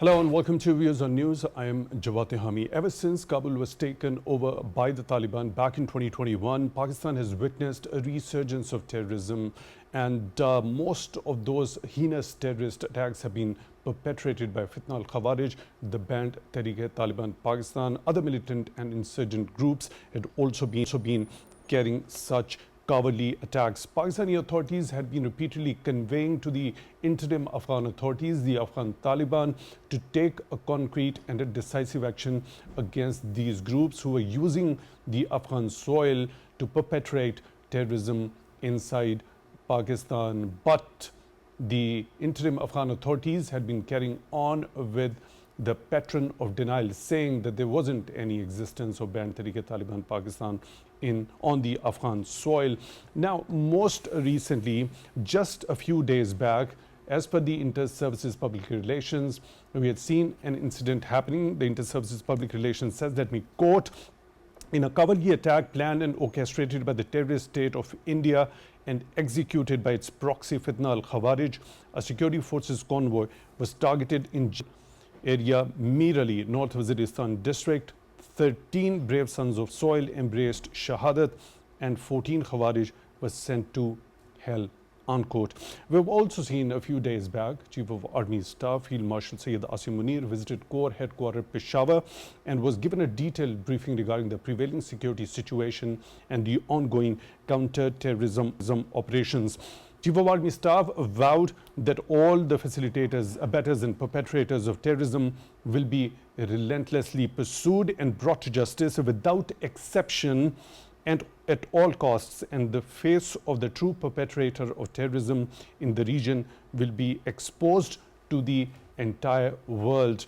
Hello and welcome to Views on News. I am Jawad Tehami. Ever since Kabul was taken over by the Taliban back in 2021, Pakistan has witnessed a resurgence of terrorism, and most of those heinous terrorist attacks have been perpetrated by Fitna al-Khawarij, the banned Tehrik-e-Taliban Pakistan. Other militant and insurgent groups had also been carrying such cowardly attacks. Pakistani authorities had been repeatedly conveying to the interim Afghan authorities, the Afghan Taliban, to take a concrete and a decisive action against these groups who were using the Afghan soil to perpetrate terrorism inside Pakistan. But the interim Afghan authorities had been carrying on with the pattern of denial, saying that there wasn't any existence of banned Tehrik-e-Taliban Pakistan on the Afghan soil. Now, most recently, just a few days back, as per the Inter-Services Public Relations, we had seen an incident happening. The Inter-Services Public Relations says that, we quote, "In a cowardly attack planned and orchestrated by the terrorist state of India and executed by its proxy Fitna al-Khawarij, a security forces convoy was targeted in area Mirali, North Waziristan district. 13 brave sons of soil embraced Shahadat and 14 Khawarij were sent to hell," unquote. We've also seen a few days back, Chief of Army Staff Field Marshal Syed visited Corps headquarters Peshawar and was given a detailed briefing regarding the prevailing security situation and the ongoing counter-terrorism operations. Chief of Army Staff vowed that all the facilitators, abettors and perpetrators of terrorism will be relentlessly pursued and brought to justice without exception and at all costs, and the face of the true perpetrator of terrorism in the region will be exposed to the entire world.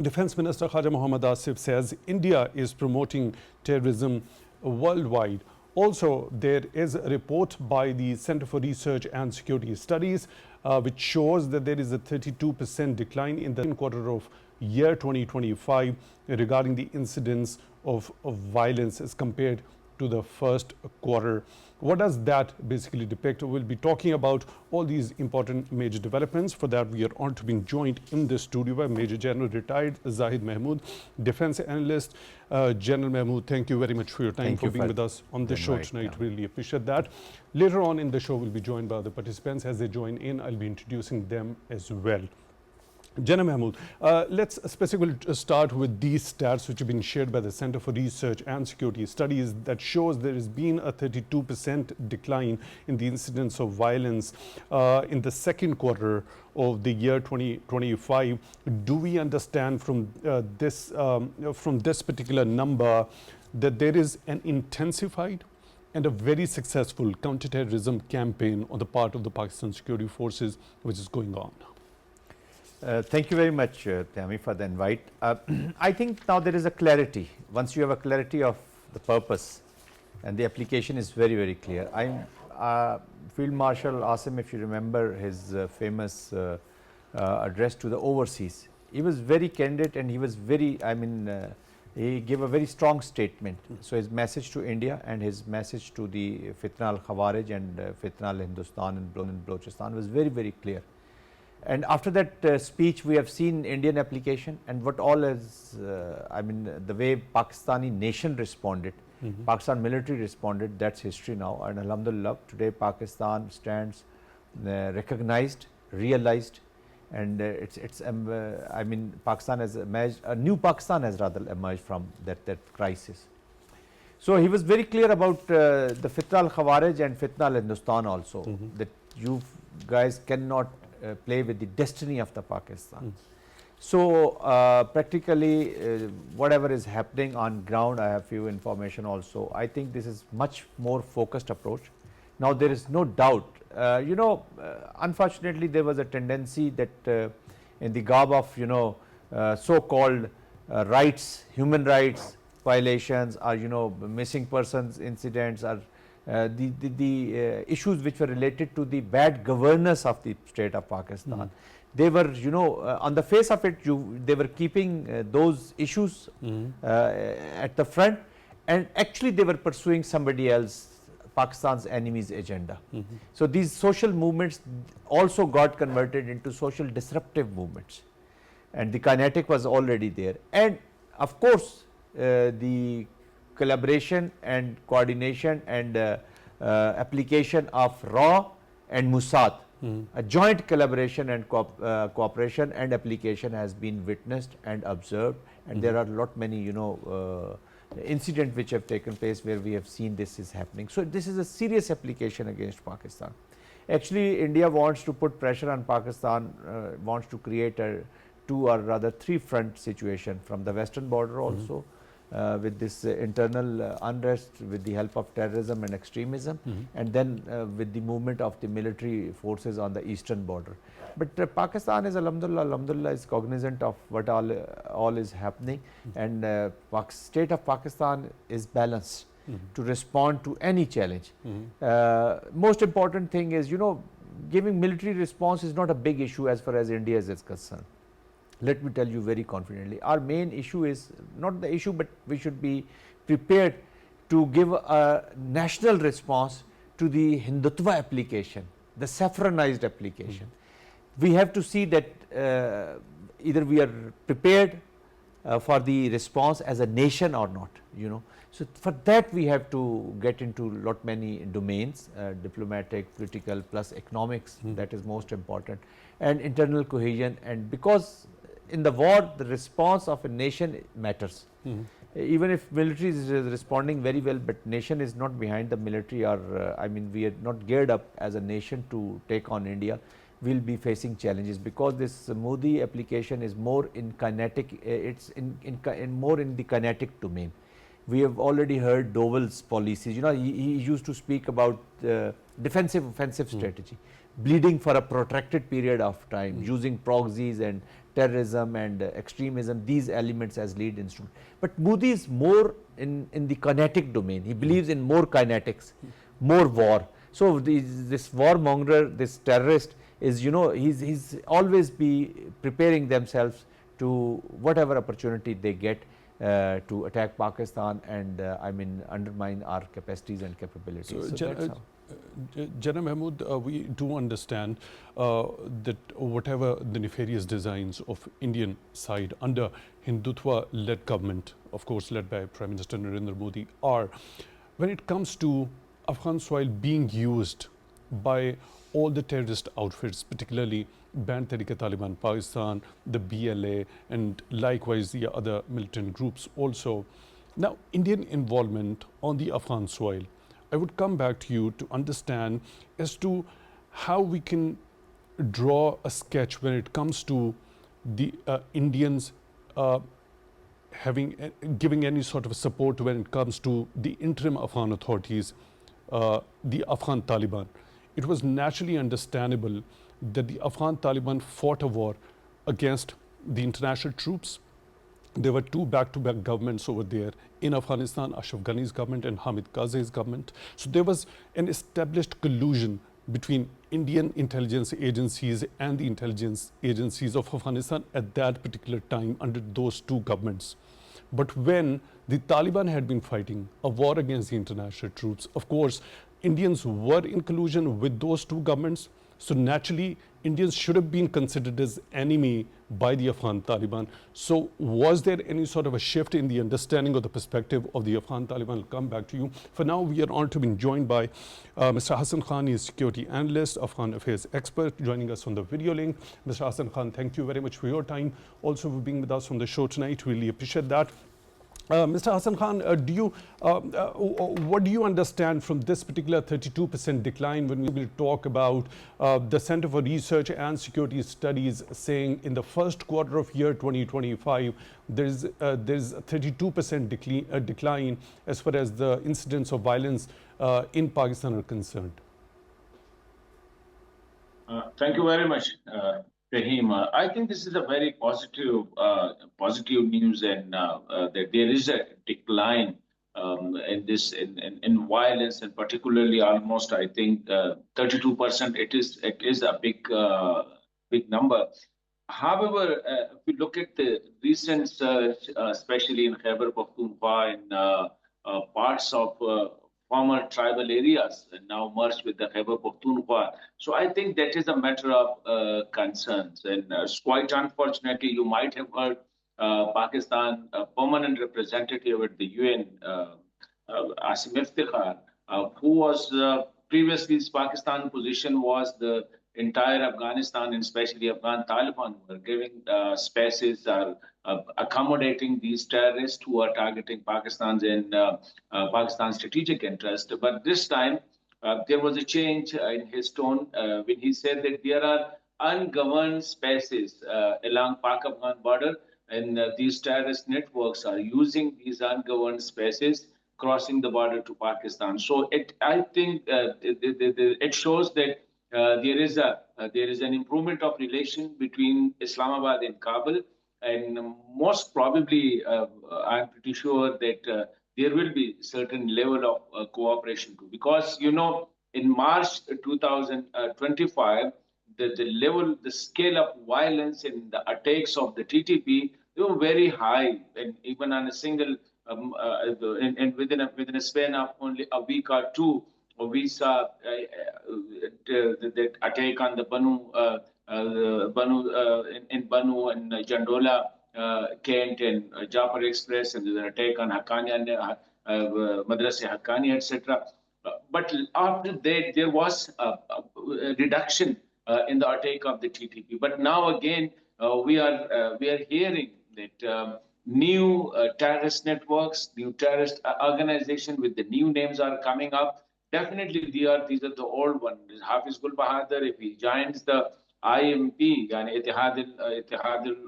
Defense Minister Khaja Mohammad Asif says India is promoting terrorism worldwide. Also, there is a report by the Center for Research and Security Studies which shows that there is a 32% decline in the second quarter of year 2025 regarding the incidence of violence as compared to the first quarter. What does that basically depict? We'll be talking about all these important major developments. For that, we are honored to be joined in the studio by Major General retired Zahid Mahmood, defense analyst. General Mahmood, thank you very much for your time, for being with us on the show tonight. Really appreciate that. Later on in the show, we'll be joined by other participants. As they join in, I'll be introducing them as well. General Mahmood, let's specifically start with these stats which have been shared by the Center for Research and Security Studies that shows there has been a 32% decline in the incidence of violence in the second quarter of the year 2025. Do we understand from this particular number that there is an intensified and a very successful counterterrorism campaign on the part of the Pakistan security forces which is going on? Thank you very much, Tehami, for the invite. I think now there is a clarity. Once you have a clarity of the purpose, and the application is very, very clear. Field Marshal Asim, if you remember his famous address to the overseas, he was very candid and he was very, he gave a very strong statement. So his message to India and his message to the Fitna al-Khawarij and Fitna al-Hindustan and Balochistan was very, very clear. And after that speech, we have seen Indian application and what all is, the way Pakistani nation responded, Pakistan military responded, that's history now. And alhamdulillah, today Pakistan stands recognized, realized, and Pakistan has emerged, a new Pakistan has rather emerged from that crisis. So he was very clear about the Fitna al-Khawarij and Fitna al-Hindustan also, that you guys cannot play with the destiny of the Pakistan. So practically whatever is happening on ground, I have few information also. I think this is much more focused approach. Now there is no doubt, unfortunately there was a tendency that in the garb of so-called rights, human rights violations, or missing persons incidents, or the issues which were related to the bad governance of the state of Pakistan. They were, on the face of it, they were keeping those issues at the front, and actually they were pursuing somebody else, Pakistan's enemy's agenda. So these social movements also got converted into social disruptive movements. and the kinetic was already there. And of course, the collaboration and coordination and application of RAW and Mossad, a joint collaboration and cooperation and application has been witnessed and observed, and there are lot many incidents which have taken place where we have seen this is happening. So this is a serious application against Pakistan. Actually, India wants to put pressure on Pakistan, wants to create a two or rather three front situation from the western border also, with this internal unrest with the help of terrorism and extremism, and then with the movement of the military forces on the eastern border. But Pakistan is alhamdulillah is cognizant of what all is happening, and state of Pakistan is balanced to respond to any challenge. Most important thing is, giving military response is not a big issue as far as India is concerned. Let me tell you very confidently, our main issue is not the issue, but we should be prepared to give a national response to the Hindutva application, the saffronized application. We have to see that either we are prepared for the response as a nation or not, So for that we have to get into lot many domains, diplomatic, political, plus economics, that is most important, and internal cohesion. And because in the war, the response of a nation matters. Even if military is responding very well, but nation is not behind the military, or we are not geared up as a nation to take on India, we will be facing challenges, because this Modi application is more in kinetic, it's more in the kinetic domain. We have already heard Doval's policies. He used to speak about defensive offensive strategy, bleeding for a protracted period of time, using proxies and terrorism and extremism, these elements as lead instrument. But Modi is more in the kinetic domain. He believes in more kinetics, more war. So this warmonger, this terrorist is, he's always be preparing themselves to whatever opportunity they get to attack Pakistan and undermine our capacities and capabilities. So Jana Mahmood, we do understand that whatever the nefarious designs of Indian side under Hindutva-led government, of course led by Prime Minister Narendra Modi, are, when it comes to Afghan soil being used by all the terrorist outfits, particularly Band Tehrik-e-Taliban Pakistan, the BLA, and likewise the other militant groups also. Now, Indian involvement on the Afghan soil, I would come back to you to understand as to how we can draw a sketch when it comes to the Indians giving any sort of support when it comes to the interim Afghan authorities, the Afghan Taliban. It was naturally understandable that the Afghan Taliban fought a war against the international troops. There were two back-to-back governments over there in Afghanistan, Ashraf Ghani's government and Hamid Karzai's government. So there was an established collusion between Indian intelligence agencies and the intelligence agencies of Afghanistan at that particular time under those two governments. But when the Taliban had been fighting a war against the international troops, of course, Indians were in collusion with those two governments. So naturally, Indians should have been considered as enemy by the Afghan Taliban. So was there any sort of a shift in the understanding or the perspective of the Afghan Taliban? I'll come back to you. For now, we are honored to be joined by Mr. Hassan Khan. He is security analyst, Afghan affairs expert, joining us on the video link. Mr. Hassan Khan, thank you very much for your time. Also for being with us on the show tonight. Really appreciate that. Mr. Hassan Khan, what do you understand from this particular 32% decline when we will talk about the Center for Research and Security Studies saying in the first quarter of year 2025, there's a 32% decline as far as the incidents of violence in Pakistan are concerned? Thank you very much, Tehami. I think this is a very positive news, and that there is a decline in violence, and particularly almost, I think, 32%. It is a big number. However, if we look at the recent surge, especially in Khyber Pakhtunkhwa and parts of former tribal areas and now merged with the Khyber Pakhtunkhwa. So I think that is a matter of concerns. And quite unfortunately, you might have heard Pakistan permanent representative at the UN, Asim Iftikhar, who was previously his Pakistan position was the entire Afghanistan and especially Afghan Taliban were giving spaces or accommodating these terrorists who are targeting Pakistan's and Pakistan's strategic interest. But this time, there was a change in his tone when he said that there are ungoverned spaces along Pak-Afghan border, and these terrorist networks are using these ungoverned spaces crossing the border to Pakistan. So I think it shows that there is an improvement of relation between Islamabad and Kabul, and most probably, I'm pretty sure that there will be certain level of cooperation too, because in March 2025, the scale of violence and the attacks of the TTP, they were very high, and even on a single and within a span of only a week or two, we saw that attack on the in Banu and Jandola, Kent and Jafar Express, and there's an attack on Haqqani, Madrasa Haqqani, etc. But after that, there was a reduction in the attack of the TTP. But now again, we are hearing that new terrorist networks, new terrorist organizations with the new names are coming up. Definitely, these are the old ones. Hafiz Gul Bahadur, if he joins the IMP, yani Ittihad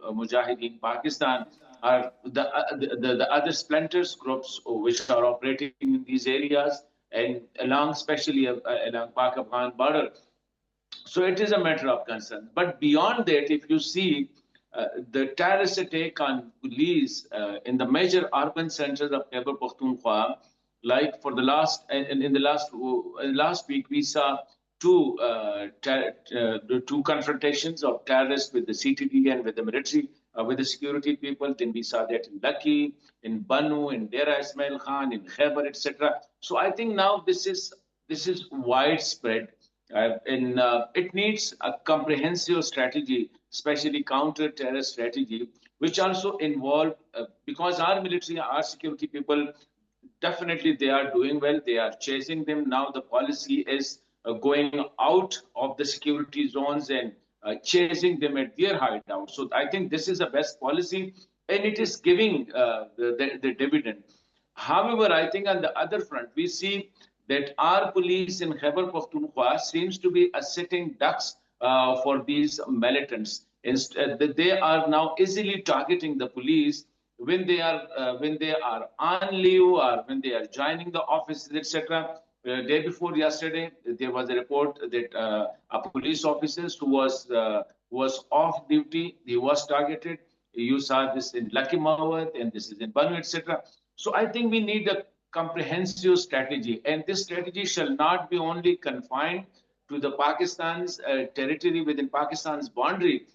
al-Mujahideen Pakistan, are the other splinters groups which are operating in these areas and along, especially along Pak-Afghan border. So it is a matter of concern. But beyond that, if you see the terrorist attack on police in the major urban centers of Khyber Pakhtunkhwa, like for the in the last week, we saw two confrontations of terrorists with the CTD and with the military, with the security people. Then we saw that in Lucky, in Banu, in Dera Ismail Khan, in Khyber, etc. So I think now this is widespread. And it needs a comprehensive strategy, especially counter-terrorist strategy, which also involve, because our military, our security people, definitely they are doing well. They are chasing them. Now the policy is going out of the security zones and chasing them at their hideout. So I think this is the best policy, and it is giving the dividend. However, I think on the other front, we see that our police in Khyber Pakhtunkhwa seems to be sitting ducks for these militants. Instead, they are now easily targeting the police when they are on leave or when they are joining the offices, etc. Day before yesterday, there was a report that a police officer who was off duty, he was targeted. You saw this in Lucky Mawad, and this is in Banu, etc. So I think we need a comprehensive strategy, and this strategy shall not be only confined to the Pakistan's territory within Pakistan's boundary.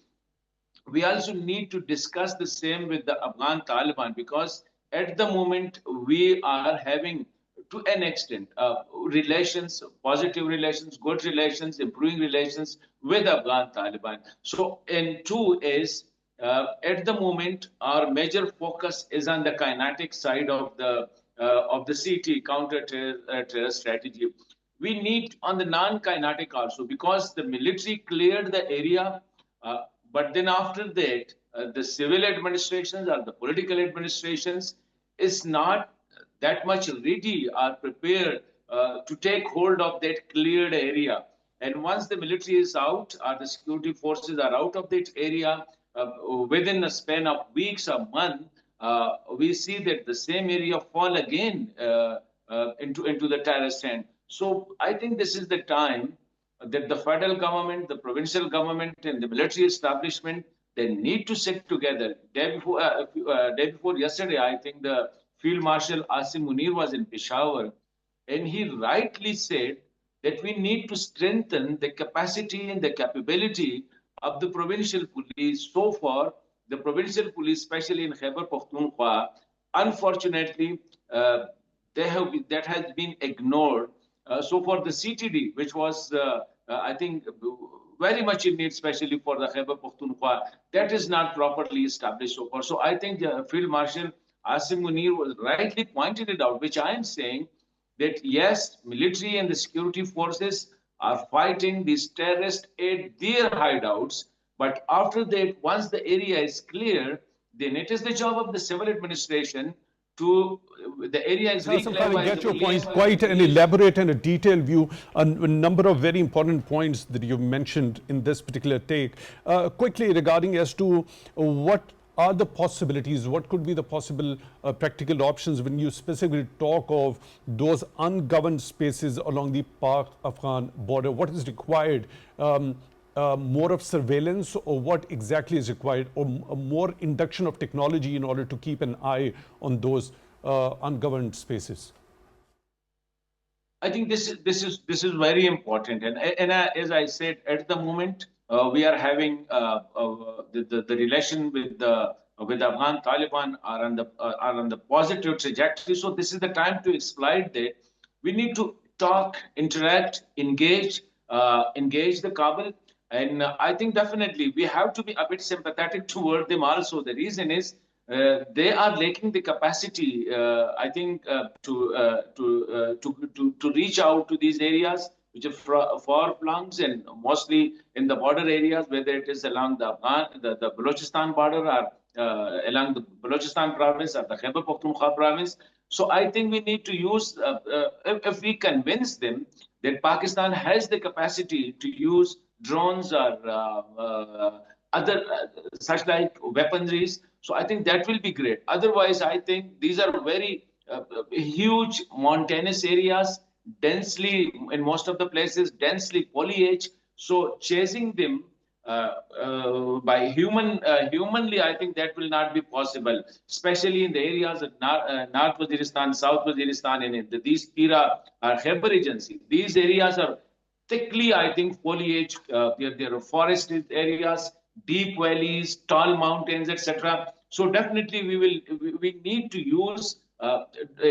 We also need to discuss the same with the Afghan Taliban, because at the moment we are having, to an extent, relations, positive relations, good relations, improving relations with Afghan Taliban. So, and two is, at the moment, our major focus is on the kinetic side of the CT, counter-terror strategy. We need on the non-kinetic also, because the military cleared the area, but then after that, the civil administrations or the political administrations is not that much ready or prepared to take hold of that cleared area. And once the military is out or the security forces are out of that area, within a span of weeks or months, we see that the same area fall again into the terrorist hand. So I think this is the time that the federal government, the provincial government, and the military establishment, they need to sit together. Day before yesterday, I think the Field Marshal Asim Munir was in Peshawar, and he rightly said that we need to strengthen the capacity and the capability of the provincial police. So far, the provincial police, especially in Khyber Pakhtunkhwa, unfortunately, that has been ignored. So for the CTD, which was, I think, very much in need, especially for the Khyber Pakhtunkhwa, that is not properly established so far. So I think Field Marshal Asim Munir was rightly pointed it out, which I am saying that yes, military and the security forces are fighting these terrorists at their hideouts, but after that, once the area is clear, then it is the job of the civil administration to the area is Hassan, I reclaimed by get the your police. point. Quite an elaborate and a detailed view, a number of very important points that you've mentioned in this particular take. Quickly regarding as to what are the possibilities, what could be the possible practical options when you specifically talk of those ungoverned spaces along the Pak-Afghan border? What is required? More of surveillance, or what exactly is required, or more induction of technology in order to keep an eye on those ungoverned spaces? I think this is very important, and as I said, at the moment we are having the relation with Afghan Taliban are on the positive trajectory. So this is the time to exploit that. We need to talk, interact, engage the Kabul, and I think definitely we have to be a bit sympathetic toward them also. The reason is they are lacking the capacity, I think, to reach out to these areas which are far flung and mostly in the border areas, whether it is along the Balochistan border or along the Balochistan province or the Khyber Pakhtunkhwa province. So I think we need to use, if we convince them that Pakistan has the capacity to use drones or other such like weaponries. So I think that will be great. Otherwise, I think these are very huge mountainous areas, densely in most of the places, densely foliage. So chasing them by humanly, I think that will not be possible, especially in the areas of North Waziristan, South Waziristan, and in these Tira or Khyber agency. These areas are thickly, I think, foliage. There are forested areas, deep valleys, tall mountains, etc. So definitely, we need to use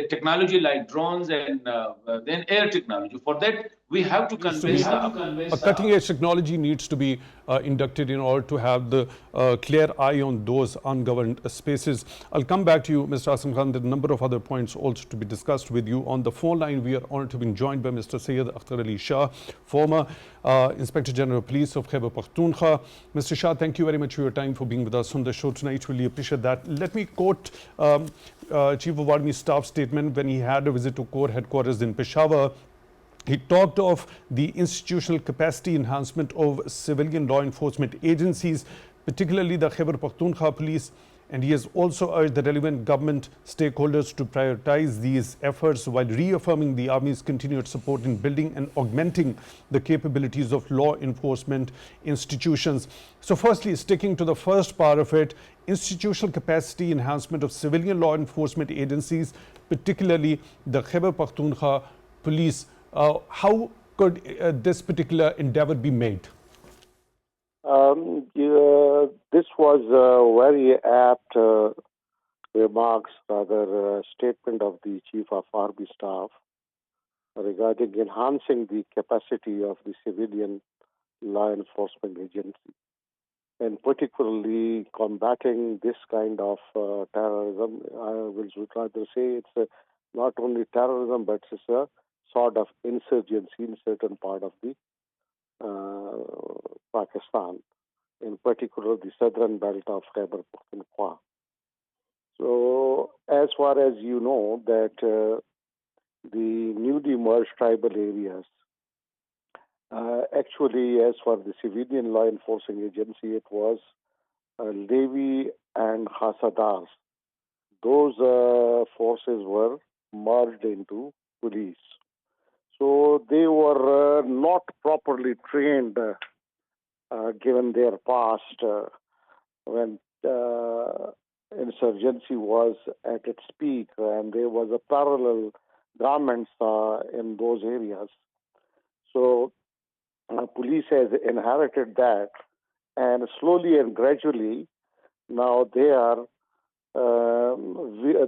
technology like drones and then air technology. For that, we have to Needs to be convince the a cutting edge technology needs to be inducted in order to have the clear eye on those ungoverned spaces. I'll come back to you, Mr. Asim Khan. There are a number of other points also to be discussed with you. On the phone line, we are honored to be joined by Mr. Syed Akhtar Ali Shah, former Inspector General of Police of Khyber Pakhtunkhwa. Mr. Shah, thank you very much for your time, for being with us on the show tonight. Really appreciate that. Let me quote Chief of Army Staff statement when he had a visit to Corps headquarters in Peshawar. He talked of the institutional capacity enhancement of civilian law enforcement agencies, particularly the Khyber Pakhtunkhwa police, and he has also urged the relevant government stakeholders to prioritize these efforts while reaffirming the Army's continued support in building and augmenting the capabilities of law enforcement institutions. So firstly, sticking to the first part of it, institutional capacity enhancement of civilian law enforcement agencies, particularly the Khyber Pakhtunkhwa police. How could this particular endeavor be made? This was very apt remarks, rather statement of the Chief of Army Staff regarding enhancing the capacity of the civilian law enforcement agency, and particularly combating this kind of terrorism. I will rather say it's not only terrorism, but it's a sort of insurgency in certain part of the Pakistan, in particular the southern belt of Khyber Pakhtunkhwa. So, as far as you know, that the newly merged tribal areas, actually, as for the civilian law enforcing agency, it was Levi and Hasadars. Those forces were merged into police. So they were not properly trained, given their past, when insurgency was at its peak, and there was a parallel governments in those areas. So police has inherited that, and slowly and gradually, now they are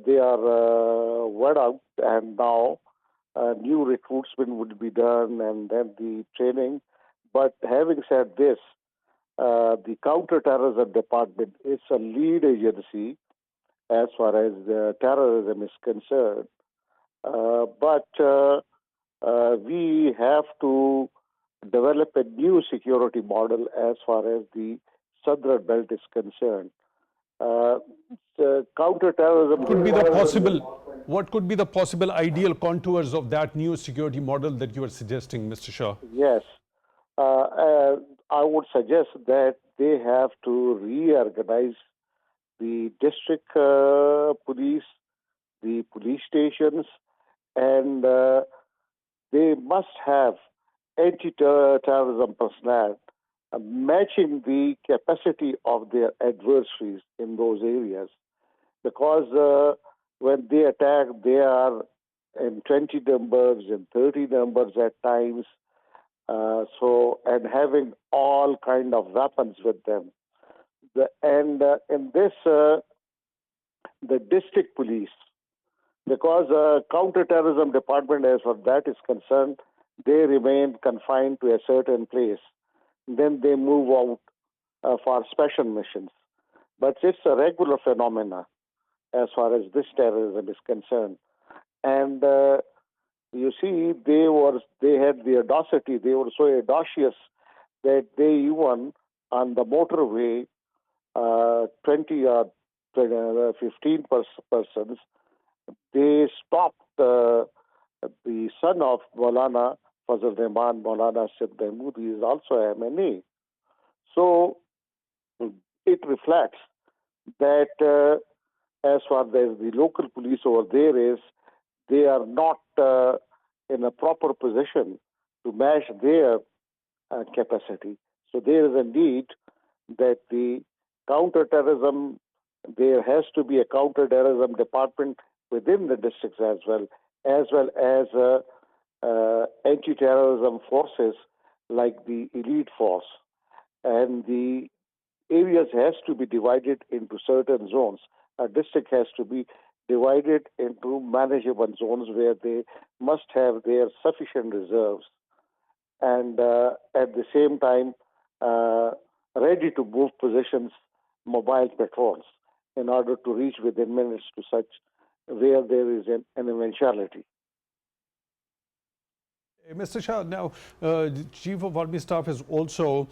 they are word out, and now new recruitment would be done, and then the training. But having said this, the counterterrorism department is a lead agency as far as terrorism is concerned. But we have to develop a new security model as far as the southern belt is concerned. The counterterrorism Could be the possible, what could be the possible ideal contours of that new security model that you are suggesting, Mr. Shah? Yes. I would suggest that they have to reorganize the district police, the police stations, and they must have anti-terrorism personnel matching the capacity of their adversaries in those areas. Because when they attack, they are in 20 numbers, in 30 numbers at times, and having all kind of weapons with them. In this, the district police, because counterterrorism department, as far that is concerned, they remain confined to a certain place. Then they move out for special missions. But it's a regular phenomena as far as this terrorism is concerned. And you see, they had the audacity. They were so audacious that they even on the motorway, 20 or 15 persons, they stopped the son of Maulana Fazl Rahman, Maulana Syed Namood. He is also a MNA. So it reflects that as far as the local police over there is, they are not in a proper position to match their capacity. So there is a need that the counterterrorism, there has to be a counterterrorism department within the districts as well as anti-terrorism forces like the elite force. And the areas has to be divided into certain zones. A district has to be divided into manageable zones where they must have their sufficient reserves and at the same time ready to move positions, mobile patrols, in order to reach within minutes to such where there is an eventuality. Mr. Shah, now, the Chief of Army Staff has also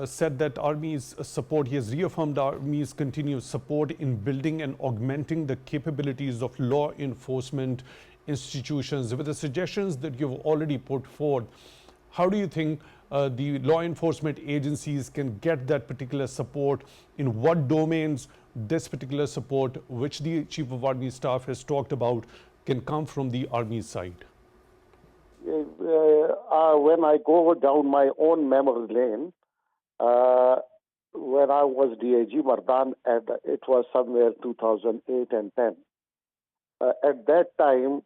said that Army's support, he has reaffirmed Army's continued support in building and augmenting the capabilities of law enforcement institutions. With the suggestions that you've already put forth, how do you think the law enforcement agencies can get that particular support? In what domains this particular support, which the Chief of Army Staff has talked about, can come from the Army side? When I go down my own memory lane, when I was DIG Mardan, and it was somewhere 2008 and 10. At that time,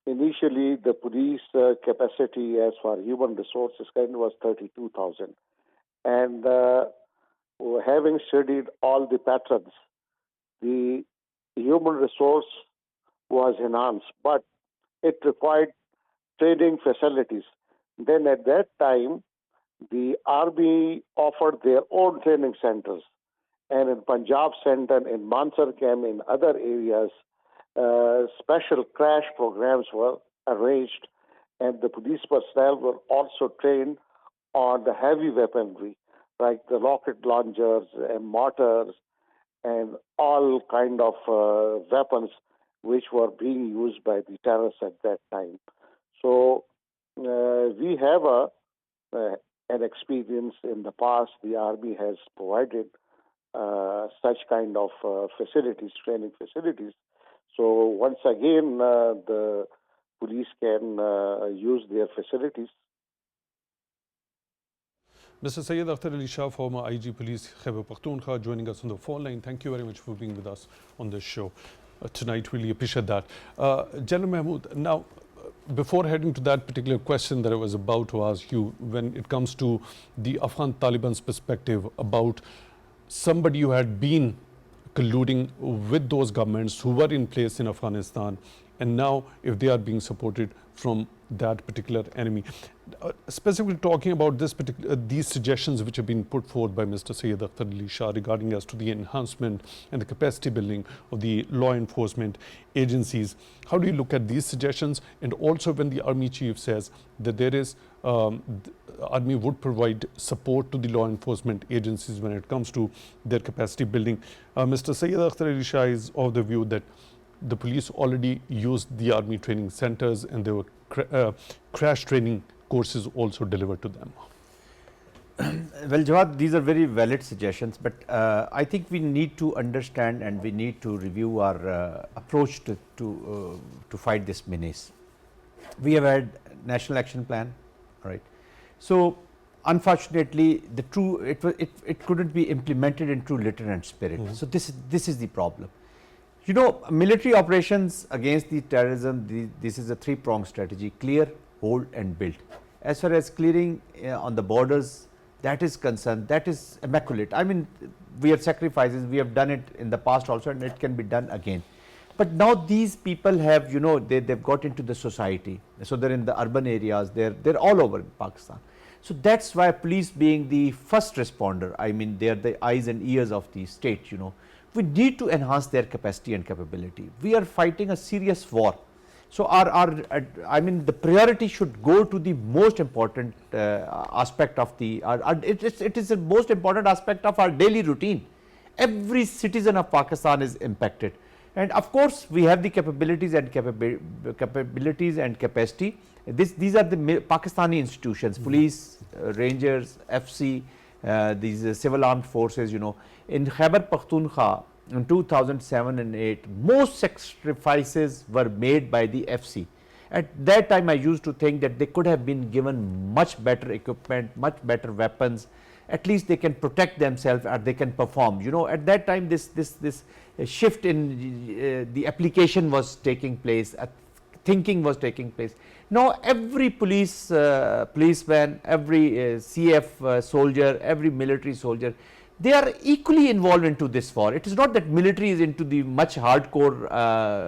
initially the police capacity as far human resources was 32,000. And having studied all the patterns, the human resource was enhanced, but it required training facilities. Then at that time, the Army offered their own training centers. And in Punjab Center, in Mansar Camp, in other areas, special crash programs were arranged. And the police personnel were also trained on the heavy weaponry, like the rocket launchers and mortars and all kind of weapons which were being used by the terrorists at that time. So we have an experience in the past. The Army has provided such kind of facilities, training facilities. So once again, the police can use their facilities. Mr. Syed Akhtar Ali Shah, former IG Police Khyber Pakhtunkhwa, joining us on the phone line. Thank you very much for being with us on this show tonight. Really appreciate that. General Mahmood, now, before heading to that particular question that I was about to ask you, when it comes to the Afghan Taliban's perspective about somebody who had been colluding with those governments who were in place in Afghanistan, and now if they are being supported from that particular enemy. Specifically talking about these suggestions which have been put forth by Mr. Syed Akhtar Shah regarding as to the enhancement and the capacity building of the law enforcement agencies. How do you look at these suggestions? And also when the army chief says that there is, the army would provide support to the law enforcement agencies when it comes to their capacity building. Mr. Syed Akhtar Shah is of the view that the police already used the army training centers and there were crash training courses also delivered to them. Well, Jawad, these are very valid suggestions, but I think we need to understand and we need to review our approach to fight this menace. We have had National Action Plan, right? So, unfortunately, it couldn't be implemented in true lieutenant spirit. So this is the problem. You know, military operations against the terrorism, this is a three-pronged strategy: clear, hold and build. As far as clearing on the borders, that is concerned, that is immaculate. I mean, we have sacrifices, we have done it in the past also and it can be done again. But now these people have, you know, they've got into the society. So they're in the urban areas, they're all over in Pakistan. So that's why police, being the first responder, I mean, they're the eyes and ears of the state, you know. We need to enhance their capacity and capability. We are fighting a serious war. So I mean, the priority should go to the most important aspect of it is the most important aspect of our daily routine. Every citizen of Pakistan is impacted. And of course, we have the capabilities and capacity. These are the Pakistani institutions, police, rangers, FC, these civil armed forces, you know. In Khyber Pakhtunkhwa in 2007 and 8, most sacrifices were made by the FC. At that time, I used to think that they could have been given much better equipment, much better weapons. At least they can protect themselves or they can perform. You know, at that time, this shift in the application was taking place, thinking was taking place. Now, every policeman, every CF soldier, every military soldier, they are equally involved into this war. It is not that military is into the much hardcore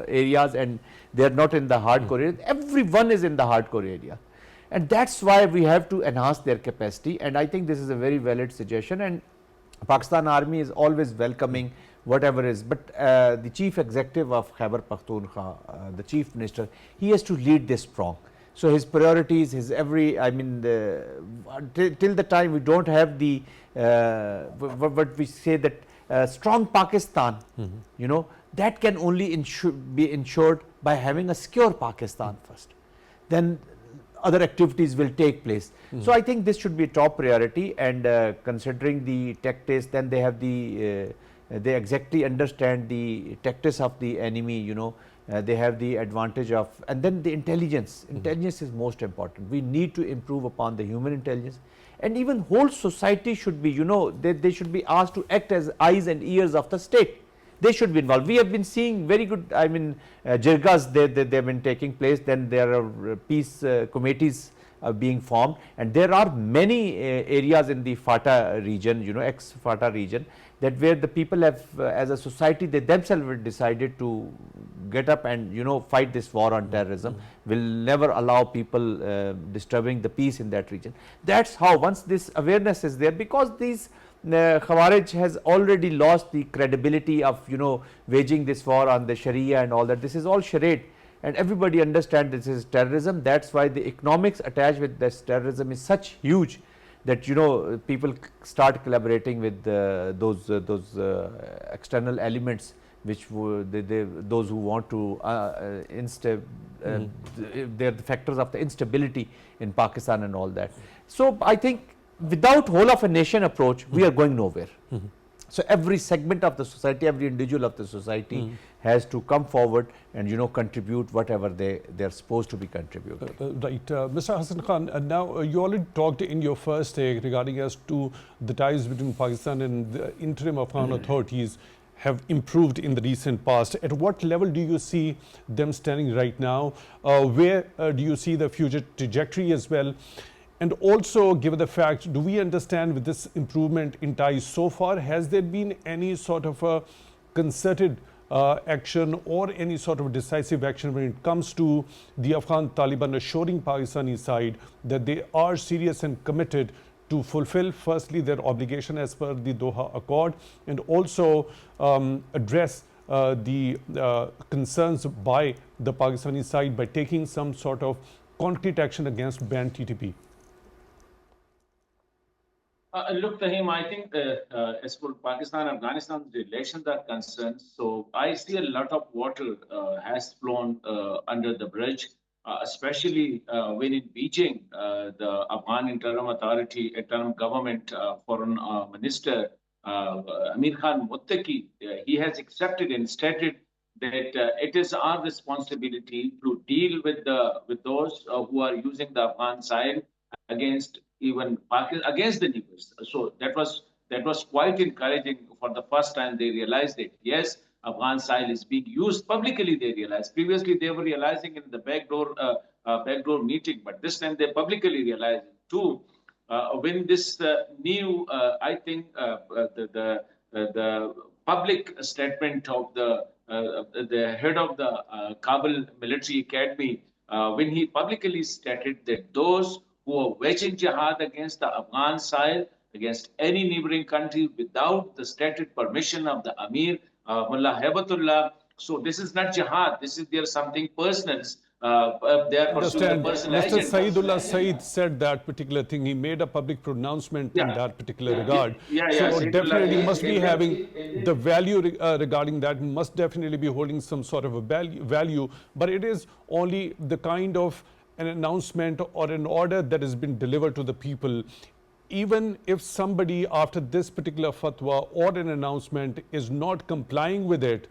areas and they are not in the hardcore areas. Everyone is in the hardcore area. And that's why we have to enhance their capacity, and I think this is a very valid suggestion, and Pakistan Army is always welcoming whatever is, but the chief executive of Khyber Pakhtunkhwa, the chief minister, he has to lead this prong. So his priorities, his every, I mean, till the time we don't have the, what we say that strong Pakistan, you know, that can only be ensured by having a secure Pakistan first. Then other activities will take place. So I think this should be a top priority, and considering the tactics, then they have the, they exactly understand the tactics of the enemy, you know. They have the advantage of, and then the intelligence. Intelligence is most important. We need to improve upon the human intelligence, and even whole society should be, you know, they should be asked to act as eyes and ears of the state. They should be involved. We have been seeing very good, I mean, jirgas, they have been taking place. Then there are peace committees being formed, and there are many areas in the FATA region, you know, ex-FATA region, that where the people have, as a society, they themselves have decided to get up and, you know, fight this war on terrorism. Will never allow people disturbing the peace in that region. That's how, once this awareness is there, because these Khawarij has already lost the credibility of, you know, waging this war on the Sharia and all that. This is all charade, and everybody understands this is terrorism. That's why the economics attached with this terrorism is such huge that, you know, people start collaborating with those external elements which those who want to they're the factors of the instability in Pakistan and all that. So I think without whole of a nation approach, we are going nowhere. So every segment of the society, every individual of the society has to come forward and, you know, contribute whatever they're supposed to be contributing. Right. Mr. Hassan Khan, now you already talked in your first take regarding as to the ties between Pakistan and the interim Afghan authorities have improved in the recent past. At what level do you see them standing right now? Where do you see the future trajectory as well? And also, given the fact, do we understand with this improvement in ties so far, has there been any sort of a concerted action or any sort of decisive action when it comes to the Afghan Taliban assuring Pakistani side that they are serious and committed to fulfill firstly their obligation as per the Doha Accord and also address the concerns by the Pakistani side by taking some sort of concrete action against banned TTP? Look, Tahim, I think as for Pakistan-Afghanistan relations are concerned, so I see a lot of water has flown under the bridge, especially when in Beijing, the Afghan interim government foreign minister, Amir Khan Muttaqi, he has accepted and stated that it is our responsibility to deal with those who are using the Afghan side against even against the neighbors. So that was quite encouraging. For the first time, they realized that yes, Afghan side is being used publicly. They realized previously they were realizing in the backdoor meeting, but this time they publicly realized too. When this I think the public statement of the head of the Kabul Military Academy, when he publicly stated that those who are waging jihad against the Afghan side, against any neighboring country without the stated permission of the Amir, Mullah Hebatullah. So this is not jihad. This is their something personal. They are pursuing a Understand. personal Mr. agenda. Saeed said that particular thing. He made a public pronouncement in Yeah. that particular regard. Yeah, So Saeedullah, definitely must be yeah. having the value regarding that, must definitely be holding some sort of a value. But it is only the kind of an announcement or an order that has been delivered to the people. Even if somebody after this particular fatwa or an announcement is not complying with it,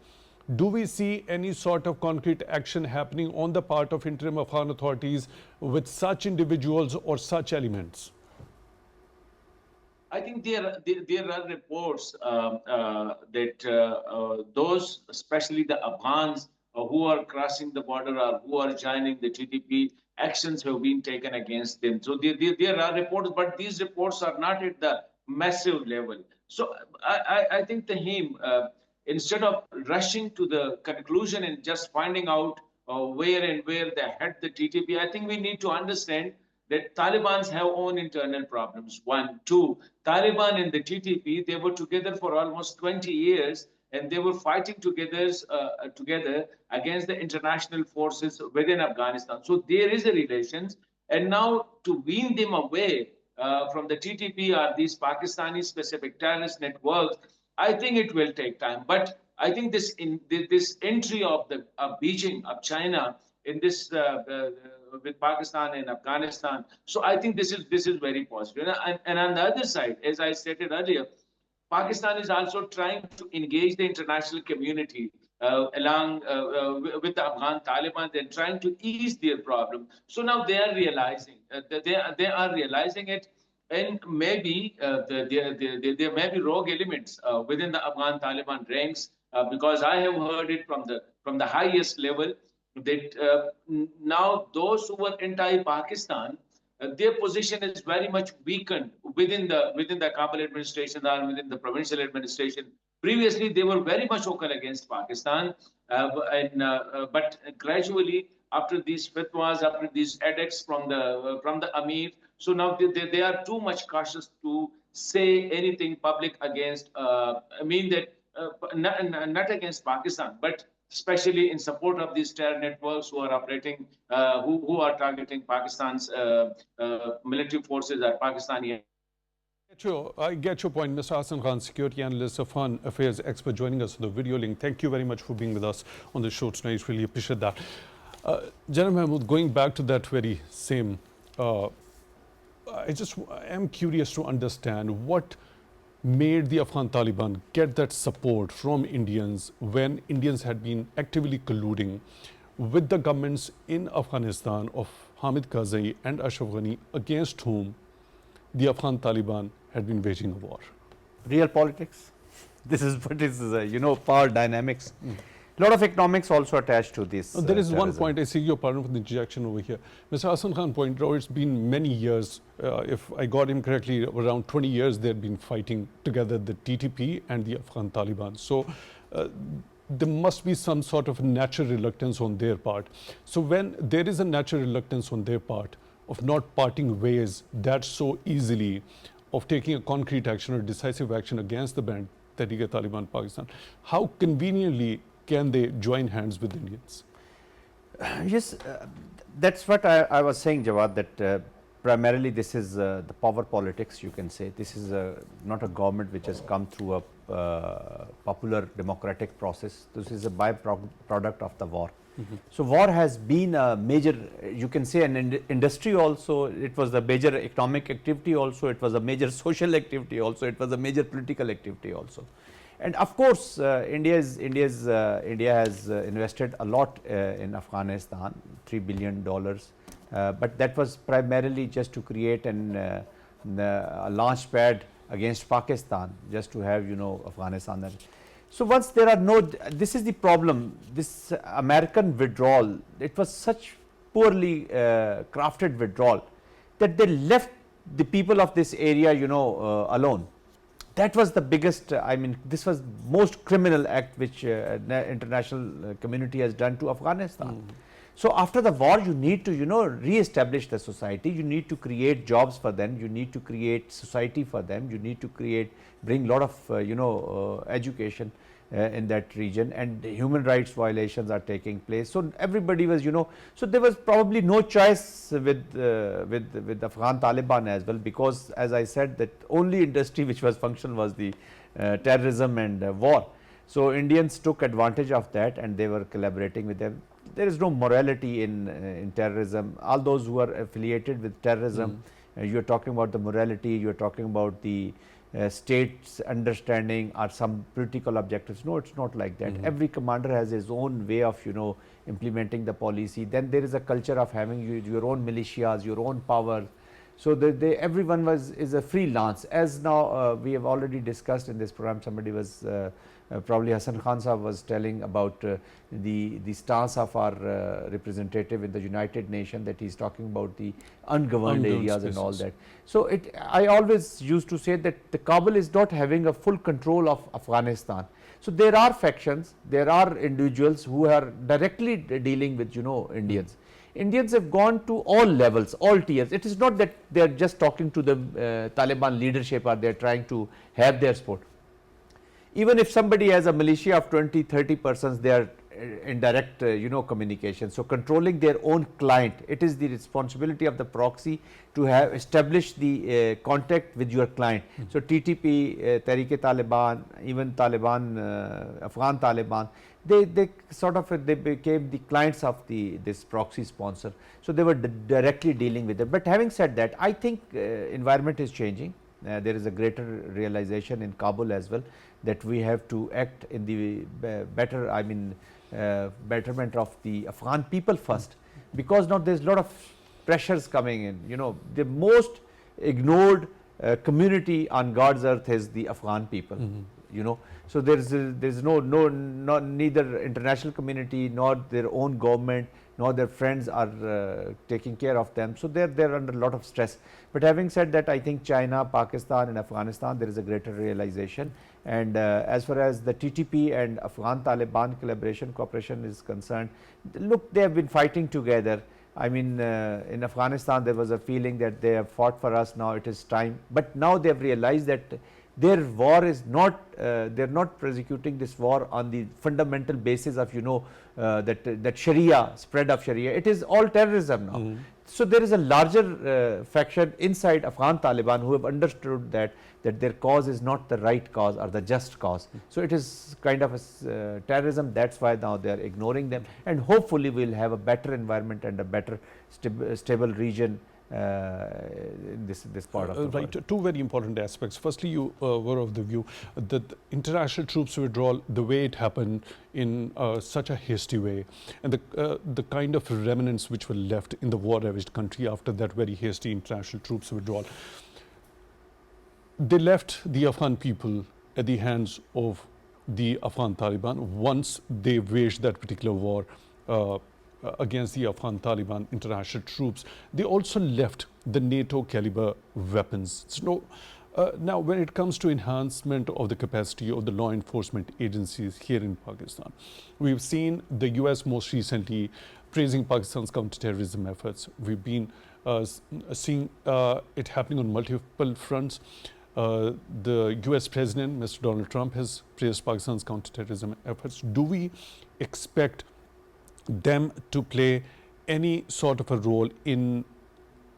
do we see any sort of concrete action happening on the part of interim Afghan authorities with such individuals or such elements? I think there are reports that those, especially the Afghans who are crossing the border or who are joining the TTP, actions have been taken against them. So there are reports, but these reports are not at the massive level. So I think Tahim, instead of rushing to the conclusion and just finding out where they had the TTP, I think we need to understand that Taliban's have own internal problems. One, two, Taliban and the TTP, they were together for almost 20 years, and they were fighting together against the international forces within Afghanistan. So there is a relations, and now to wean them away from the TTP or these Pakistani specific terrorist networks, I think it will take time. But I think this entry of Beijing, of China, in this with Pakistan and Afghanistan. So I think this is very positive. And on the other side, as I stated earlier, Pakistan is also trying to engage the international community along with the Afghan Taliban. They're trying to ease their problem. So now they are realizing they are realizing it, and maybe there may be rogue elements within the Afghan Taliban ranks because I have heard it from the highest level that now those who were anti-Pakistan, their position is very much weakened within the Kabul administration or within the provincial administration. Previously, they were very much vocal against Pakistan, but gradually, after these fatwas, after these edicts from the Amir, so now they are too much cautious to say anything public against. I mean that not against Pakistan, but especially in support of these terror networks who are operating, who are targeting Pakistan's military forces or Pakistani. I get your point, Mr. Hassan Khan, security analyst, of Foreign Affairs expert, joining us on the video link. Thank you very much for being with us on the show tonight. Really appreciate that. General Mahmood, going back to that very same, I just am curious to understand what made the Afghan Taliban get that support from Indians when Indians had been actively colluding with the governments in Afghanistan of Hamid Karzai and Ashraf Ghani, against whom the Afghan Taliban had been waging a war. Real politics. This is what is, power dynamics. A lot of economics also attached to this. There is one terrorism. point, I see your pardon for the interjection over here. Mr. Hassan Khan pointed out it's been many years, if I got him correctly, around 20 years they've been fighting together, the TTP and the Afghan Taliban. So there must be some sort of natural reluctance on their part. So when there is a natural reluctance on their part of not parting ways that so easily, of taking a concrete action or decisive action against the banned Tehrik-e-Taliban Pakistan, how conveniently can they join hands with Indians? Yes, that's what I was saying, Jawad, that primarily this is the power politics, you can say. This is not a government which has come through a popular democratic process. This is a byproduct of the war. So war has been a major, you can say, an industry also. It was a major economic activity also. It was a major social activity also. It was a major political activity also. And of course, India has invested a lot in Afghanistan, $3 billion. But that was primarily just to create a launch pad against Pakistan, just to have, Afghanistan. So once there are no, this is the problem, this American withdrawal, it was such poorly crafted withdrawal that they left the people of this area, alone. That was the biggest, this was most criminal act which international community has done to Afghanistan. So after the war, you need to, re-establish the society. You need to create jobs for them. You need to create society for them. You need to bring a lot of, education in that region, and human rights violations are taking place. So everybody was, so there was probably no choice with Afghan Taliban as well, because as I said, that only industry which was functional was the terrorism and war. So Indians took advantage of that and they were collaborating with them. There is no morality in terrorism. All those who are affiliated with terrorism, you are talking about the morality, you are talking about the state's understanding or some political objectives. No, it's not like that. Every commander has his own way of, implementing the policy. Then there is a culture of having your own militias, your own power. So everyone is a freelance. As now we have already discussed in this program, somebody was probably Hassan Khan Sahab was telling about the stance of our representative in the United Nations, that he is talking about the ungoverned areas spaces and all that. So I always used to say that the Kabul is not having a full control of Afghanistan. So there are factions, there are individuals who are directly dealing with, Indians. Indians have gone to all levels, all tiers. It is not that they are just talking to the Taliban leadership or they are trying to have their support. Even if somebody has a militia of 20-30 persons, they are in direct communication. So controlling their own client, it is the responsibility of the proxy to have established the contact with your client. So TTP, Tehrik-e-Taliban, even Taliban, Afghan Taliban, they became the clients of this proxy sponsor. So they were directly dealing with them. But having said that, I think environment is changing. There is a greater realization in Kabul as well, that we have to act in the betterment of the Afghan people first, because now there is a lot of pressures coming in. The most ignored community on God's earth is the Afghan people. So there's neither international community nor their own government nor their friends are taking care of them. So they're under a lot of stress. But having said that, I think China, Pakistan and Afghanistan, there is a greater realization. And as far as the TTP and Afghan Taliban cooperation is concerned, look, they have been fighting together. In Afghanistan there was a feeling that they have fought for us, now it is time. But now they have realized that their war is not, they are not prosecuting this war on the fundamental basis of, that Sharia, spread of Sharia. It is all terrorism now. So there is a larger faction inside Afghan Taliban who have understood that their cause is not the right cause or the just cause. So it is kind of a terrorism. That's why now they are ignoring them, and hopefully we'll have a better environment and a better stable region in this part of the world. Right, two very important aspects. Firstly, you were of the view that the international troops withdrawal, the way it happened in such a hasty way, and the kind of remnants which were left in the war-ravaged country after that very hasty international troops withdrawal, they left the Afghan people at the hands of the Afghan Taliban once they waged that particular war against the Afghan Taliban international troops. They also left the NATO caliber weapons. So Now, when it comes to enhancement of the capacity of the law enforcement agencies here in Pakistan, we've seen the US most recently praising Pakistan's counterterrorism efforts. We've been seeing it happening on multiple fronts. The US President, Mr. Donald Trump, has praised Pakistan's counterterrorism efforts. Do we expect them to play any sort of a role in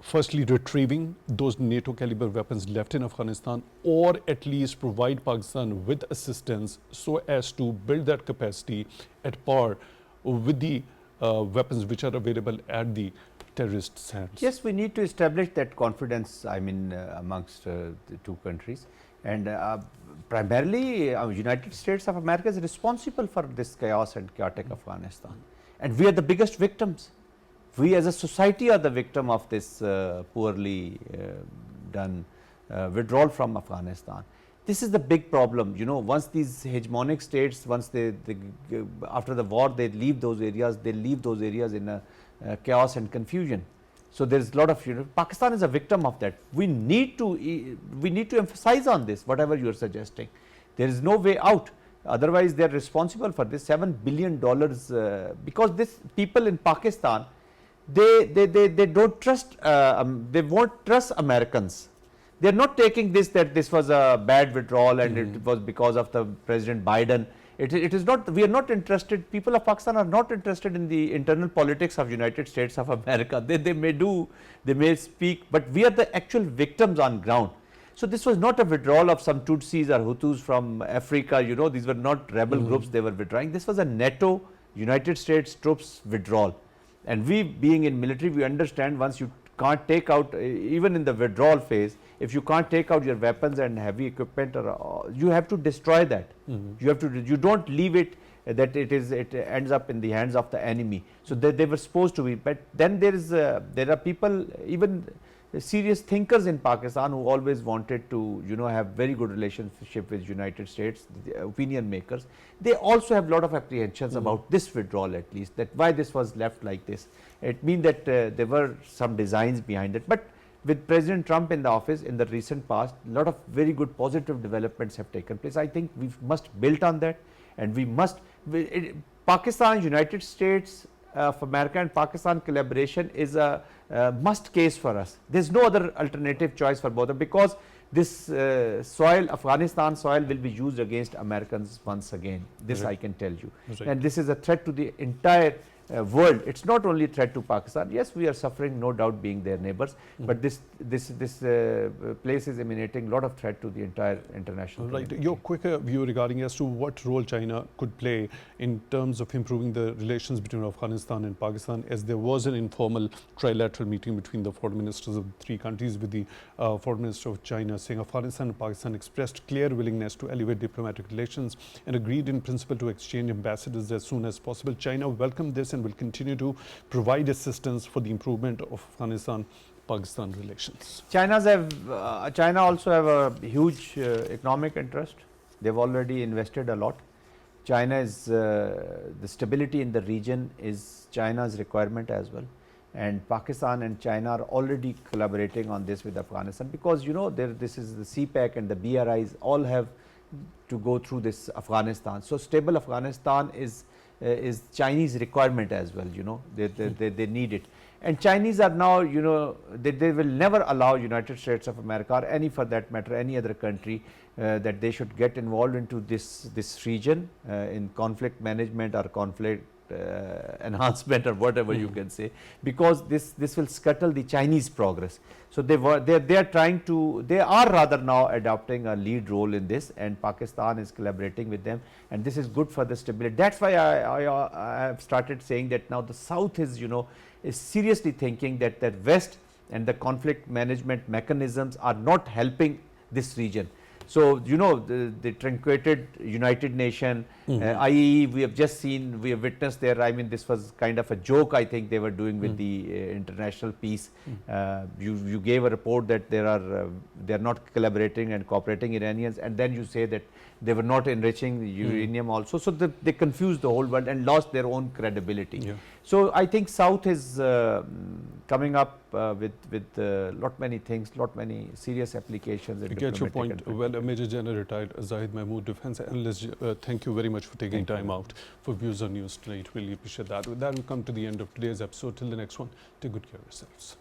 firstly retrieving those NATO caliber weapons left in Afghanistan, or at least provide Pakistan with assistance so as to build that capacity at par with the weapons which are available at the terrorists' hands? Yes, we need to establish that confidence, amongst the two countries. And primarily, United States of America is responsible for this chaos and chaotic Afghanistan. And we are the biggest victims. We as a society are the victim of this poorly done withdrawal from Afghanistan. This is the big problem. Once these hegemonic states, once after the war, they leave those areas in a chaos and confusion. So there is a lot of, Pakistan is a victim of that. We need to emphasize on this, whatever you are suggesting. There is no way out. Otherwise, they are responsible for this $7 billion because this people in Pakistan, they don't trust, they won't trust Americans. They are not taking this that this was a bad withdrawal and it was because of the President Biden. It is not, we are not interested, people of Pakistan are not interested in the internal politics of United States of America. They may speak, but we are the actual victims on ground. So this was not a withdrawal of some Tutsis or Hutus from Africa, these were not rebel groups they were withdrawing. This was a NATO United States troops withdrawal. And we being in military, we understand once you can't take out, even in the withdrawal phase, if you can't take out your weapons and heavy equipment, you have to destroy that. You don't leave it that it ends up in the hands of the enemy. So they were supposed to be, but then there are people, even serious thinkers in Pakistan, who always wanted to have very good relationship with United States, the opinion makers. They also have a lot of apprehensions about this withdrawal, at least, that why this was left like this. It means that there were some designs behind it. But with President Trump in the office in the recent past, a lot of very good positive developments have taken place. I think we must build on that, and we must, Pakistan, United States of America and Pakistan collaboration is a must case for us. There is no other alternative choice for both of them, because this soil, Afghanistan soil, will be used against Americans once again. This I can tell you. And this is a threat to the entire world. It's not only a threat to Pakistan. Yes, we are suffering, no doubt, being their neighbors, but this place is emanating a lot of threat to the entire international community. Right. Your quicker view regarding as to what role China could play in terms of improving the relations between Afghanistan and Pakistan, as there was an informal trilateral meeting between the foreign ministers of the three countries, with the foreign minister of China saying Afghanistan and Pakistan expressed clear willingness to elevate diplomatic relations and agreed in principle to exchange ambassadors as soon as possible. China welcomed this and will continue to provide assistance for the improvement of Afghanistan-Pakistan relations. China also have a huge economic interest. They've already invested a lot. China is, the stability in the region is China's requirement as well. And Pakistan and China are already collaborating on this with Afghanistan, because this is the CPEC and the BRIs all have to go through this Afghanistan. So stable Afghanistan is Chinese requirement as well. They need it. And Chinese are now, they will never allow United States of America, or any, for that matter, any other country, that they should get involved into this region in conflict management or conflict enhancement, or whatever you can say, because this will scuttle the Chinese progress. So they are rather now adopting a lead role in this, and Pakistan is collaborating with them, and this is good for the stability. That's why I have started saying that now the South is seriously thinking that the West and the conflict management mechanisms are not helping this region. So the truncated United Nation, IEE, we have witnessed there. I mean, this was kind of a joke, I think, they were doing with the international peace. You gave a report that they are not collaborating and cooperating Iranians, and then you say that They were not enriching the uranium also. So they confused the whole world and lost their own credibility. Yeah. So I think South is coming up with lot many things, lot many serious applications. I get your point. Well, a Major General retired Zahid Mahmood, defense analyst. Thank you very much for taking time out for Views on News tonight. Really appreciate that. With that, we come to the end of today's episode. Till the next one, take good care of yourselves.